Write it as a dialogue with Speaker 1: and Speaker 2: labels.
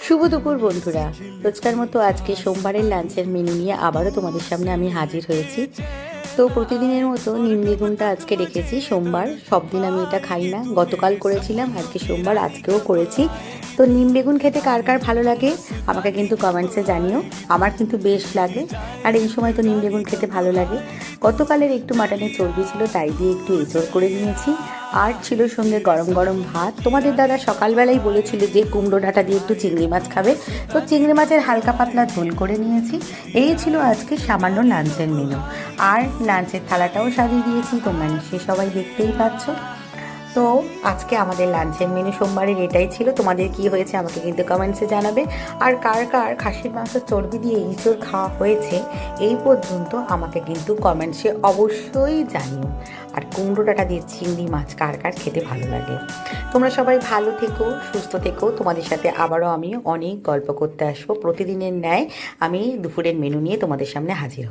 Speaker 1: শুভ দুপুর বন্ধুরা। রোজকার মতো আজকে সোমবারের লাঞ্চের মেনু নিয়ে আবারও তোমাদের সামনে আমি হাজির হয়েছি। তো প্রতিদিনের মতো নিম বেগুনটা আজকে রেখেছি। সোমবার সব দিন আমি এটা খাই না, গতকাল করেছিলাম, আজকে সোমবার আজকেও করেছি। তো নিম বেগুন খেতে কার কার ভালো লাগে আমাকে কিন্তু কমেন্টসে জানিও। আমার কিন্তু বেশ লাগে, আর এই সময় তো নিম বেগুন খেতে ভালো লাগে। গতকালের একটু মাটনের চর্বি ছিল, তাই দিয়ে একটু এঁচড় করে নিয়েছি। আর ছিল সঙ্গে গরম গরম ভাত। তোমাদের দাদা সকালবেলাই বলেছিল যে কুমড়ো ডাঁটা দিয়ে একটু চিংড়ি মাছ খাবে, তো চিংড়ি মাছের হালকা পাতলা ঝোল করে নিয়েছি। এই ছিল আজকে সামান্য লাঞ্চের মেনু। আর লাঞ্চের থালাটাও সাজিয়ে দিয়েছি, তোমরা নিশ্চয়ই সবাই দেখতেই পাচ্ছ। তো আজকে আমাদের লাঞ্চের মেনু সোমবারের এটাই ছিল। তোমাদের কি হয়েছে আমাকে কিন্তু কমেন্টসে জানাবে। আর কার কার খাসির মাংস চর্বি দিয়ে এঁচড় খাওয়া হয়েছে এই পর্যন্ত আমাকে কিন্তু কমেন্টসে অবশ্যই জানিও। আর কুমড়ো ডাঁটা দিয়ে চিংড়ি মাছ কার কার খেতে ভালো লাগে। তোমরা সবাই ভালো থেকো, সুস্থ থেকো। তোমাদের সাথে আবারও আমি অনেক গল্প করতে আসবো। প্রতিদিনের ন্যায় আমি দুপুরের মেনু নিয়ে তোমাদের সামনে হাজির হব।